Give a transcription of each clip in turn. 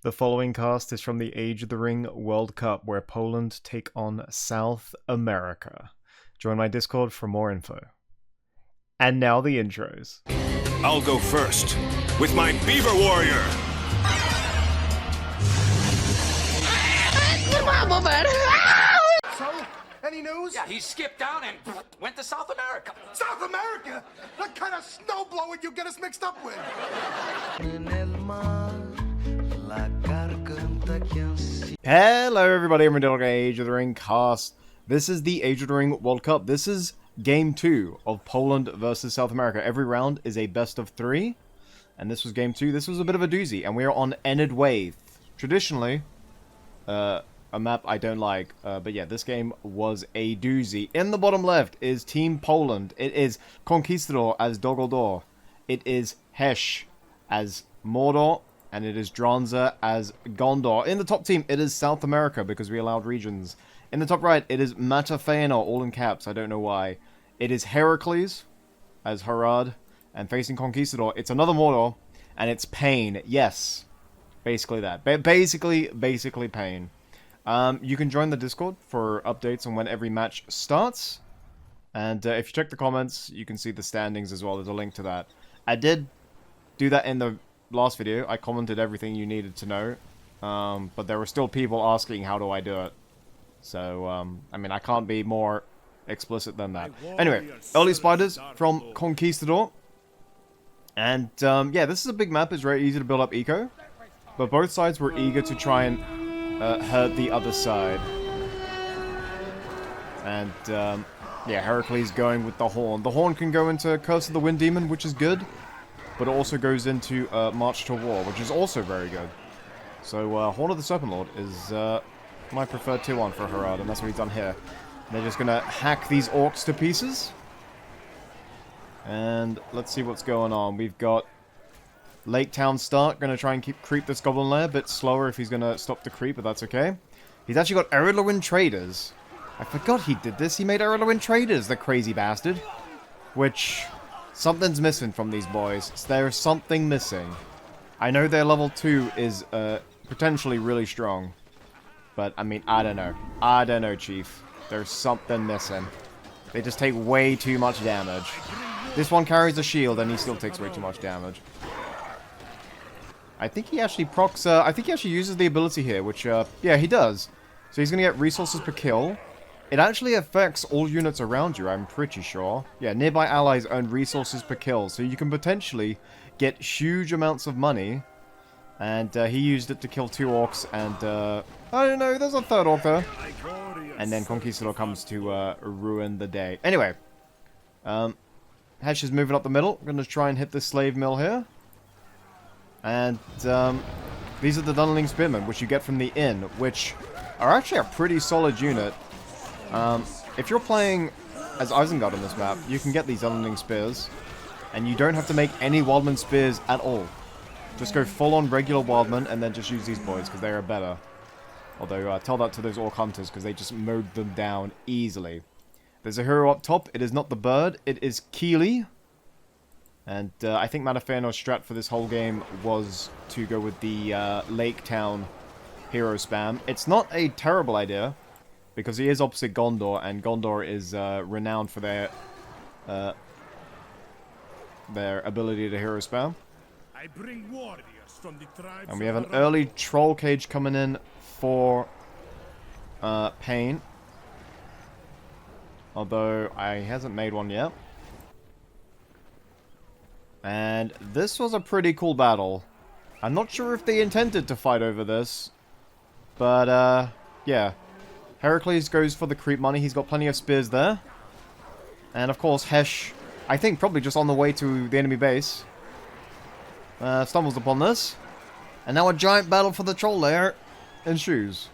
The following cast is from the Age of the Ring World Cup, where Poland take on South America. Join my Discord for more info. And now the intros. I'll go first, with my Beaver Warrior! So, any news? Yeah, he skipped down and went to South America. South America? What kind of snowblower you get us mixed up with? Hello everybody, I'm RuudDevil, Age of the Ring cast. This is the Age of the Ring World Cup. This is Game 2 of Poland versus South America. Every round is a best of 3. And this was Game 2. This was a bit of a doozy. And we are on Enid Way. Traditionally, a map I don't like. But yeah, this game was a doozy. In the bottom left is Team Poland. It is Conquistador as Dogodor. It is Hesh as Mordor. And it is Dranza as Gondor. In the top team, it is South America, because we allowed regions. In the top right, it is Matafeanor, all in caps, I don't know why. It is Heracles as Harad. And facing Conquistador, it's another Mordor. And it's Pain, yes. Basically that. Basically Pain. You can join the Discord for updates on when every match starts. And if you check the comments, you can see the standings as well. There's a link to that. I did do that in the last video. I commented everything you needed to know, but there were still people asking how do I do it. So I mean, I can't be more explicit than that. Anyway, early spiders from Conquistador, and yeah, this is a big map. It's very easy to build up eco, but both sides were eager to try and hurt the other side. And yeah, Heracles going with the Horn. The Horn can go into Curse of the Wind Demon, which is good. But it also goes into March to War, which is also very good. So Horn of the Serpent Lord is my preferred tier 1 for Harad, and that's what he's done here. They're just going to hack these orcs to pieces. And let's see what's going on. We've got Lake Town Stark, going to try and creep this Goblin Lair. A bit slower if he's going to stop the creep, but that's okay. He's actually got Eredlewin Traders. I forgot he did this. He made Eredlewin Traders, the crazy bastard. Which... something's missing from these boys. There's something missing. I know their level 2 is potentially really strong. But, I mean, I don't know. I don't know, Chief. There's something missing. They just take way too much damage. This one carries a shield and he still takes way too much damage. I think he actually procs... I think he actually uses the ability here, which, yeah, he does. So he's going to get resources per kill. It actually affects all units around you, I'm pretty sure. Yeah, nearby allies earn resources per kill, so you can potentially get huge amounts of money. And he used it to kill 2 orcs, and I don't know, there's a 3rd orc there. And then Conquistador comes to ruin the day. Anyway, Hesh is moving up the middle. I'm going to try and hit the slave mill here. And these are the Dunneling Spearmen, which you get from the inn, which are actually a pretty solid unit. If you're playing as Isengard on this map, you can get these Dunneling Spears, and you don't have to make any Wildman Spears at all. Just go full-on regular Wildman, and then just use these boys, because they are better. Although, tell that to those Orc Hunters, because they just mowed them down easily. There's a hero up top. It is not the bird, it is Keely. And I think Matafeanor's strat for this whole game was to go with the Lake Town hero spam. It's not a terrible idea, because he is opposite Gondor, and Gondor is renowned for their ability to hero spam. I bring warriors from the tribes. And we have an early Troll Cage coming in for Pain. Although, he hasn't made one yet. And this was a pretty cool battle. I'm not sure if they intended to fight over this. But, yeah. Heracles goes for the creep money. He's got plenty of spears there. And of course, Hesh, I think probably just on the way to the enemy base, stumbles upon this. And now a giant battle for the troll lair ensues.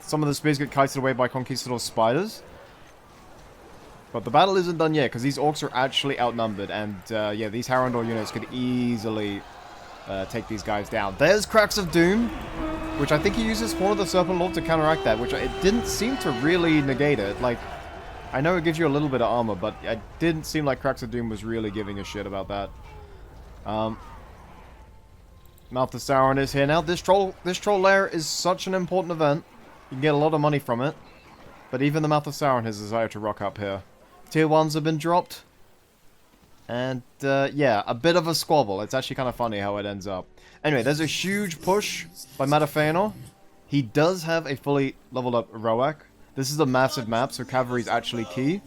Some of the spears get kited away by Conquistador's spiders. But the battle isn't done yet, because these orcs are actually outnumbered. And yeah, these Harandor units could easily take these guys down. There's Cracks of Doom, which I think he uses Horn of the Serpent Lord to counteract that, which it didn't seem to really negate it. Like, I know it gives you a little bit of armor, but it didn't seem like Cracks of Doom was really giving a shit about that. Mouth of Sauron is here now. This troll lair is such an important event. You can get a lot of money from it. But even the Mouth of Sauron has decided to rock up here. Tier 1s have been dropped. And, yeah, a bit of a squabble. It's actually kind of funny how it ends up. Anyway, there's a huge push by Madafeanor. He does have a fully leveled up ROTWK. This is a massive map, so cavalry is actually key.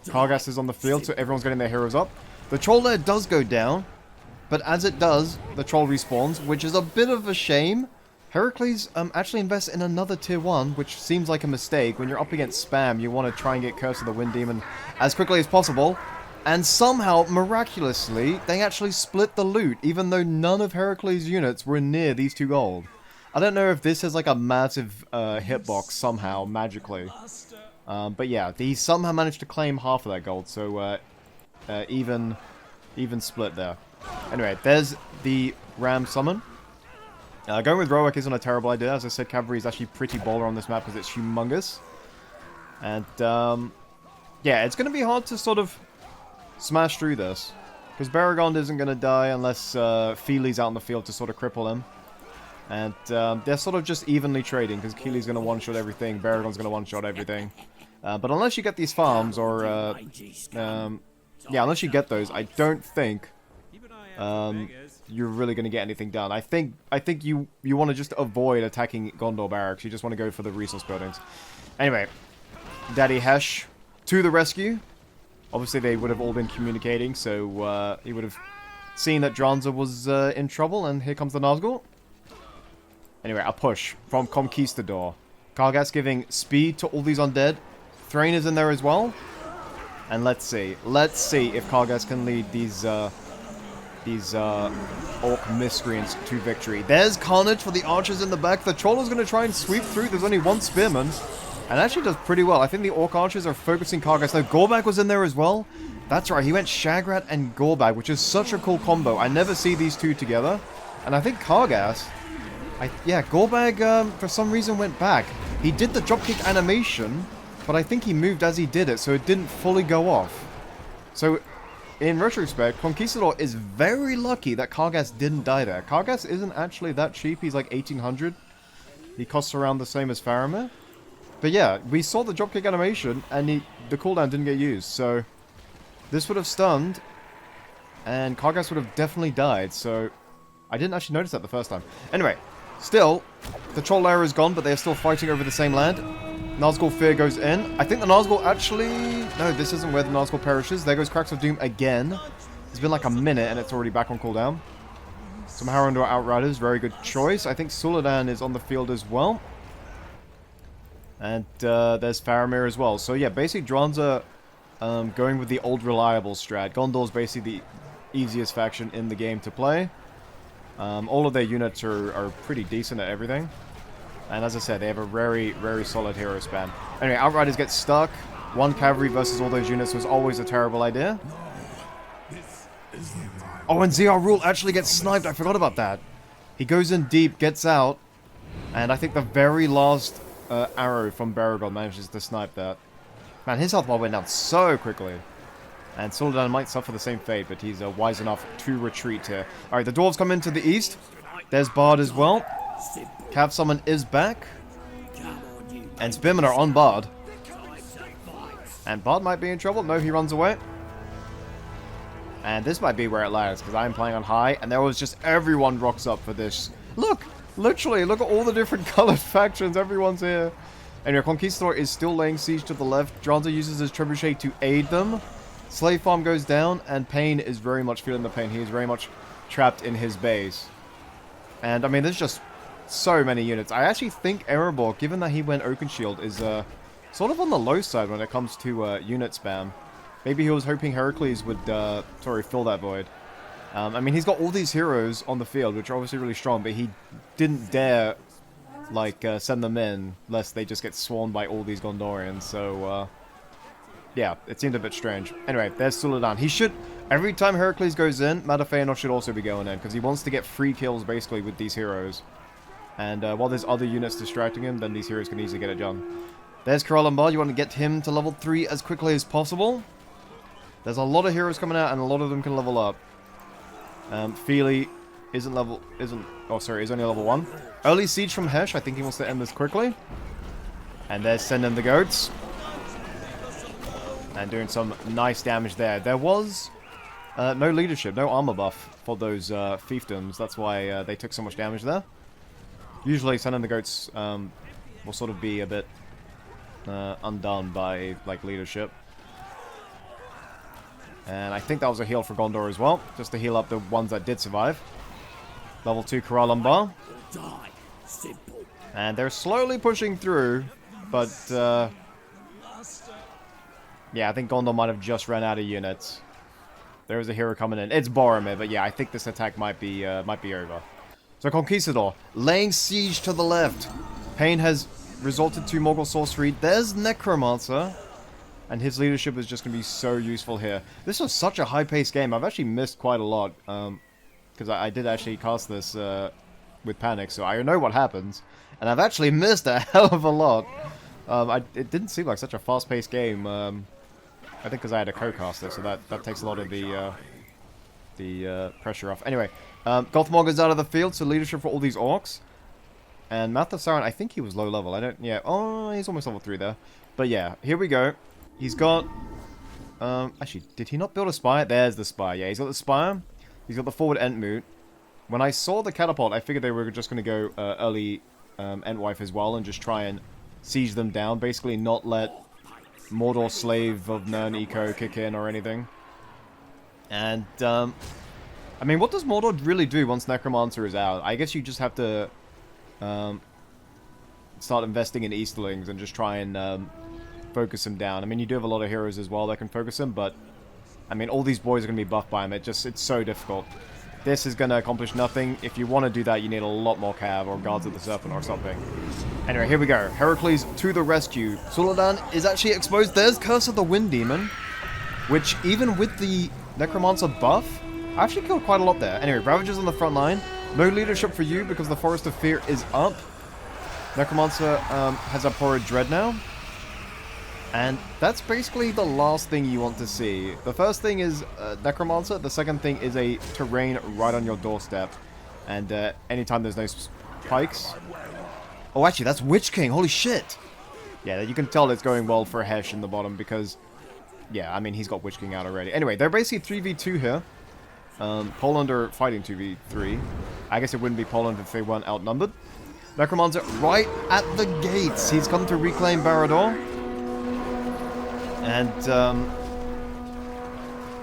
Kargas is on the field, so everyone's getting their heroes up. The troll lair does go down, but as it does, the troll respawns, which is a bit of a shame. Heracles actually invests in another tier 1, which seems like a mistake. When you're up against spam, you want to try and get Curse of the Wind Demon as quickly as possible. And somehow, miraculously, they actually split the loot, even though none of Heracles' units were near these 2 gold. I don't know if this has like a massive hitbox somehow, magically. But yeah, he somehow managed to claim half of that gold, so even split there. Anyway, there's the Ram summon. Going with ROTWK isn't a terrible idea. As I said, cavalry is actually pretty baller on this map because it's humongous. And, yeah, it's going to be hard to sort of smash through this. Because Baragond isn't going to die unless Feely's out in the field to sort of cripple him. And they're sort of just evenly trading because Keely's going to one-shot everything, Baragond's going to one-shot everything. But unless you get these farms, or, yeah, unless you get those, I don't think you're really going to get anything done. I think you want to just avoid attacking Gondor barracks. You just want to go for the resource buildings. Anyway, Daddy Hesh to the rescue. Obviously, they would have all been communicating, so he would have seen that Dranza was in trouble, and here comes the Nazgul. Anyway, a push from Conquistador. Kargas giving speed to all these undead. Thrain is in there as well. And let's see. Let's see if Kargas can lead these orc miscreants to victory. There's Carnage for the archers in the back. The troll is going to try and sweep through. There's only 1 spearman. And actually does pretty well. I think the orc archers are focusing Kargas. Though Gorbag was in there as well. That's right. He went Shagrat and Gorbag, which is such a cool combo. I never see these 2 together. And I think Kargas... yeah, Gorbag, for some reason, went back. He did the dropkick animation, but I think he moved as he did it, so it didn't fully go off. So, in retrospect, Conquistador is very lucky that Kargas didn't die there. Kargas isn't actually that cheap. He's like 1800. He costs around the same as Faramir. But yeah, we saw the dropkick animation, and the cooldown didn't get used, so... This would have stunned, and Kargas would have definitely died, so... I didn't actually notice that the first time. Anyway... Still, the troll lair is gone, but they're still fighting over the same land. Nazgul Fear goes in. I think the Nazgul actually... No, this isn't where the Nazgul perishes. There goes Cracks of Doom again. It's been like a minute, and it's already back on cooldown. Some Harrowendor Outriders, very good choice. I think Suladan is on the field as well. And there's Faramir as well. So yeah, basically Dranza going with the old reliable strat. Gondor's basically the easiest faction in the game to play. All of their units are pretty decent at everything. And as I said, they have a very, very solid hero span. Anyway, Outriders get stuck. 1 cavalry versus all those units was always a terrible idea. Oh, and ZR Rule actually gets sniped. I forgot about that. He goes in deep, gets out. And I think the very last arrow from Baragond manages to snipe that. Man, his health bar went down so quickly. And Suladan might suffer the same fate, but he's wise enough to retreat here. Alright, the dwarves come into the east. There's Bard as well. Cav Summon is back. And Spearmen are on Bard. And Bard might be in trouble. No, he runs away. And this might be where it lands, because I am playing on high, and there was just everyone rocks up for this. Look! Literally, look at all the different colored factions. Everyone's here. Anyway, Conquistador is still laying siege to the left. Dranza uses his trebuchet to aid them. Slave Farm goes down, and Pain is very much feeling the pain. He is very much trapped in his base. And, I mean, there's just so many units. I actually think Erebor, given that he went Oakenshield, is sort of on the low side when it comes to unit spam. Maybe he was hoping Heracles would, fill that void. I mean, he's got all these heroes on the field, which are obviously really strong, but he didn't dare, like, send them in, lest they just get swarmed by all these Gondorians, so, yeah, it seemed a bit strange. Anyway, there's Suladan. He should... Every time Heracles goes in, Madafeanor should also be going in, because he wants to get free kills, basically, with these heroes. And while there's other units distracting him, then these heroes can easily get it done. There's Karalambard. You want to get him to level 3 as quickly as possible. There's a lot of heroes coming out, and a lot of them can level up. Feely is only level 1. Early siege from Hesh. I think he wants to end this quickly. And they're sending the goats. And doing some nice damage there. There was no leadership, no armor buff for those fiefdoms. That's why they took so much damage there. Usually sending the goats will sort of be a bit undone by like leadership. And I think that was a heal for Gondor as well, just to heal up the ones that did survive. Level 2 Khara Lumbar. And they're slowly pushing through, but yeah, I think Gondor might have just run out of units. There's a hero coming in. It's Boromir, but yeah, I think this attack might be over. So Conquistador, laying siege to the left. Pain has resorted to Morgul sorcery. There's Necromancer. And his leadership is just going to be so useful here. This was such a high-paced game. I've actually missed quite a lot. Because I did actually cast this with Panic, so I know what happens. And I've actually missed a hell of a lot. It didn't seem like such a fast-paced game. I think because I had a co-caster, so that takes a lot of the pressure off. Anyway, Gothmog is out of the field, so leadership for all these orcs. And Mathasaran, I think he was low level. Oh, he's almost level 3 there. But yeah, here we go. He's got... actually, did he not build a spire? There's the spire. Yeah, he's got the spire. He's got the forward Entmoot. When I saw the catapult, I figured they were just going to go early Entwife as well and just try and siege them down. Basically not let Mordor Slave of Nern Eco kick in or anything. And, I mean, what does Mordor really do once Necromancer is out? I guess you just have to start investing in Easterlings and just try and focus him down. I mean, you do have a lot of heroes as well that can focus him, but I mean, all these boys are going to be buffed by him. It's so difficult. This is going to accomplish nothing. If you want to do that, you need a lot more cav or Guards of the Serpent or something. Anyway, here we go. Heracles to the rescue. Suladan is actually exposed. There's Curse of the Wind Demon, which even with the Necromancer buff, I actually killed quite a lot there. Anyway, Ravagers on the front line. No leadership for you because the Forest of Fear is up. Necromancer has a Porrid Dread now. And that's basically the last thing you want to see. The first thing is Necromancer. The second thing is a terrain right on your doorstep. And anytime there's no spikes... Oh, actually, that's Witch King. Holy shit. Yeah, you can tell it's going well for Hesh in the bottom because... Yeah, I mean, he's got Witch King out already. Anyway, they're basically 3v2 here. Poland are fighting 2v3. I guess it wouldn't be Poland if they weren't outnumbered. Necromancer right at the gates. He's come to reclaim Barad-dûr. And,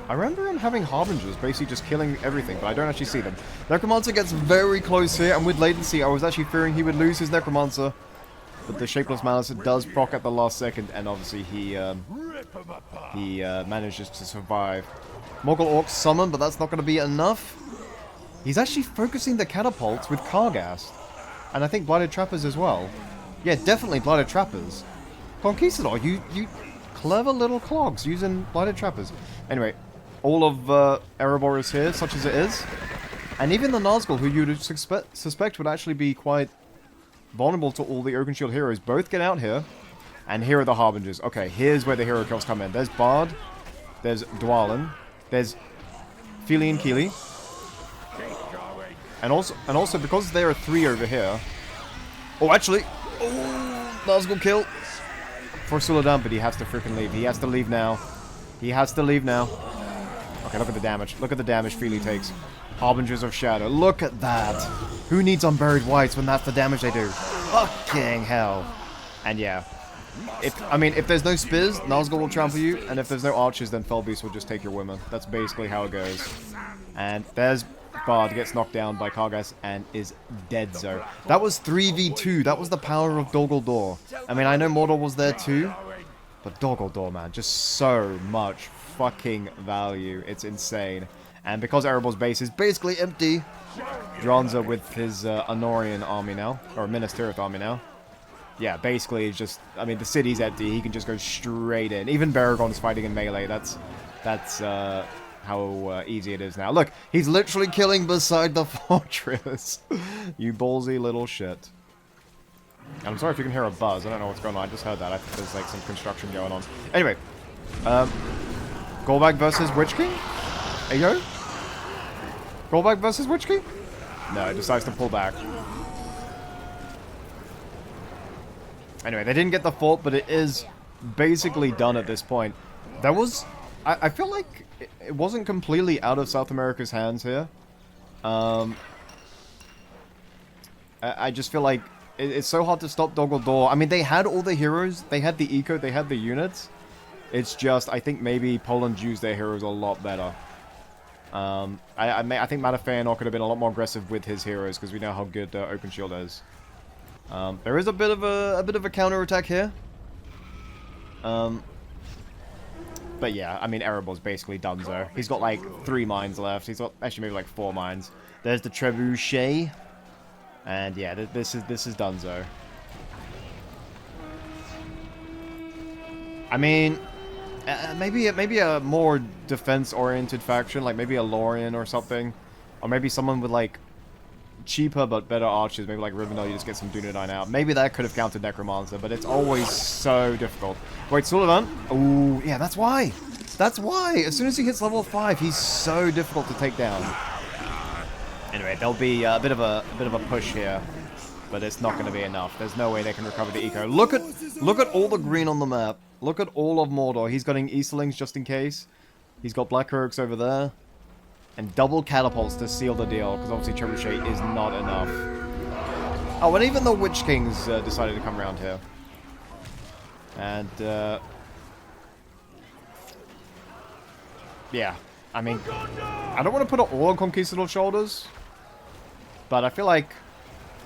I remember him having Harbingers, basically just killing everything, but I don't actually see them. Necromancer gets very close here, and with latency, I was actually fearing he would lose his Necromancer. But the Shapeless Malice does proc at the last second, and obviously he manages to survive. Morgul Orcs summon, but that's not going to be enough. He's actually focusing the catapults with Kargast. And I think Blighted Trappers as well. Yeah, definitely Blighted Trappers. Conquistador, you clever little clogs using Blighted Trappers. Anyway, all of Erebor is here, such as it is. And even the Nazgul, who you'd suspect would actually be quite vulnerable to all the Oakenshield heroes, both get out here. And here are the Harbingers. Okay, here's where the hero kills come in. There's Bard, there's Dwalin, there's Fili and Kili. And also because there are 3 over here. Oh, actually, Nazgul kill for Suladan, but he has to freaking leave. He has to leave now. He has to leave now. Okay, look at the damage. Look at the damage Fili takes. Harbingers of Shadow. Look at that. Who needs Unburied Whites when that's the damage they do? Fucking hell. And yeah. If there's no Spiz, Nazgul will trample you, and if there's no Archers, then Felbeast will just take your women. That's basically how it goes. And there's Bard, gets knocked down by Kargas and is dead-zo. That was 3v2. That was the power of Dol Guldur. I mean, I know Mordor was there too, but Dol Guldur, man, just so much fucking value. It's insane. And because Erebor's base is basically empty, Dronza with his Anorian army now, or Minas Tirith army now. Yeah, basically it's just, I mean, the city's empty. He can just go straight in. Even Baragon's fighting in melee. That's how easy it is now. Look, he's literally killing beside the fortress. You ballsy little shit. And I'm sorry if you can hear a buzz. I don't know what's going on. I just heard that. I think there's like some construction going on. Anyway, Golbag versus Witch King. Hey yo, Golbag versus Witch King. No, it decides to pull back. Anyway, they didn't get the fort, but it is basically done at this point. There was... I feel like it wasn't completely out of South America's hands here. I just feel like it's so hard to stop Dogaldor. I mean, they had all the heroes. They had the eco. They had the units. It's just, I think maybe Poland used their heroes a lot better. I think Matafeanor could have been a lot more aggressive with his heroes because we know how good Open Shield is. There is a bit of a counter attack here. But yeah, I mean, Erebor's basically donezo. He's got like 3 mines left. He's got actually maybe like 4 mines. There's the trebuchet, and yeah, this is donezo. I mean, maybe a more defense-oriented faction, like maybe a Lorien or something, or maybe someone with like cheaper but better archers. Maybe like Rivendell, you just get some Dunedain out. Maybe that could have countered Necromancer, but it's always so difficult. Wait, Sullivan? Ooh, yeah, that's why. That's why. As soon as he hits level 5, he's so difficult to take down. Anyway, there'll be a bit of a push here, but it's not going to be enough. There's no way they can recover the eco. Look at all the green on the map. Look at all of Mordor. He's got Easterlings just in case. He's got Black Heroics over there. And double catapults to seal the deal, because obviously Trebuchet is not enough. Oh, and even the Witch Kings decided to come around here. And, yeah, I mean, I don't want to put it all on Conquistador's shoulders, but I feel like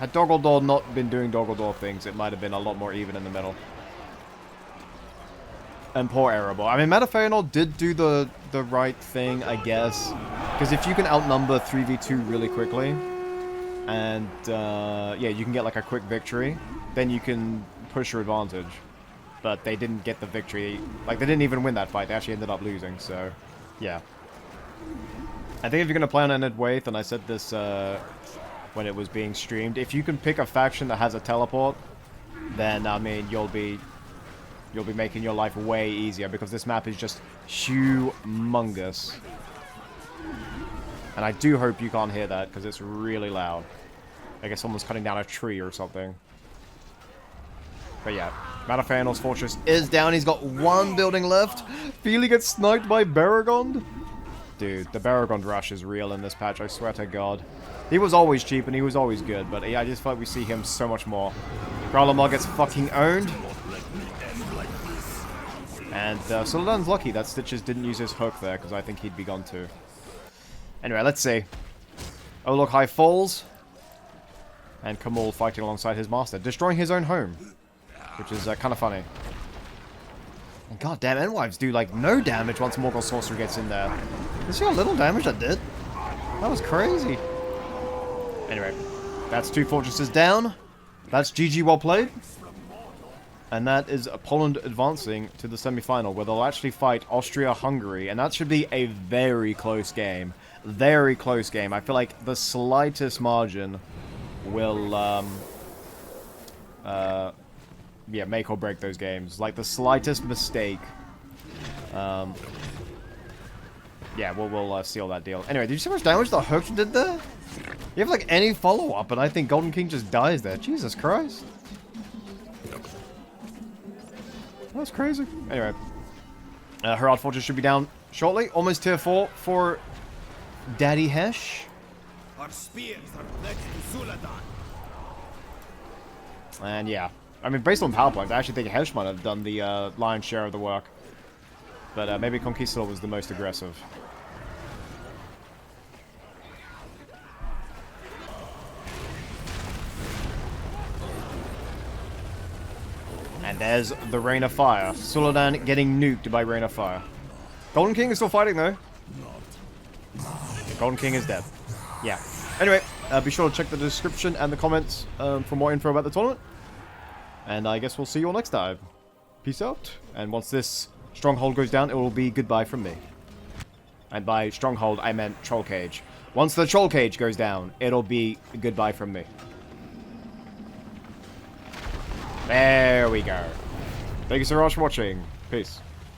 had Dogaldor not been doing Dogaldor things, it might have been a lot more even in the middle. And poor Erebor. I mean, Matafeanor did do the right thing, I guess. Because if you can outnumber 3v2 really quickly, and, yeah, you can get, like, a quick victory, then you can push your advantage. But they didn't get the victory. Like, they didn't even win that fight. They actually ended up losing, so, yeah. I think if you're going to play on Ended Waith, and I said this when it was being streamed, if you can pick a faction that has a teleport, then, I mean, you'll be making your life way easier, because this map is just humongous. And I do hope you can't hear that, because it's really loud. I guess someone's cutting down a tree or something. But yeah, Matafeanor's fortress is down. He's got 1 building left. Feely gets sniped by Baragond. Dude, the Baragond rush is real in this patch, I swear to God. He was always cheap and he was always good, but yeah, I just feel like we see him so much more. Growler gets fucking owned. And Sullivan's lucky that Stitches didn't use his hook there, because I think he'd be gone too. Anyway, let's see. Olog High falls. And Kamul fighting alongside his master, destroying his own home. Which is kind of funny. And goddamn, Endwives do like no damage once Morgul Sorcerer gets in there. You see how little damage that did? That was crazy. Anyway, that's 2 fortresses down. That's GG, well played. And that is Poland advancing to the semi-final, where they'll actually fight Austria-Hungary. And that should be a very close game. Very close game. I feel like the slightest margin will, yeah, make or break those games. Like, the slightest mistake, yeah, we'll seal that deal. Anyway, did you see how much damage the hook did there? You have, like, any follow-up, and I think Golden King just dies there. Jesus Christ. That's crazy. Anyway, Herald Fortress should be down shortly. Almost tier 4 for Daddy Hesh. Our spears are next to Zuladan. And yeah, I mean, based on power points, I actually think Hesh might have done the lion's share of the work. But maybe Conquistador was the most aggressive. And there's the Rain of Fire. Suladan getting nuked by Rain of Fire. Golden King is still fighting, though. Golden King is dead. Yeah. Anyway, be sure to check the description and the comments for more info about the tournament. And I guess we'll see you all next time. Peace out. And once this stronghold goes down, it will be goodbye from me. And by stronghold, I meant troll cage. Once the troll cage goes down, it'll be goodbye from me. There we go. Thank you so much for watching. Peace.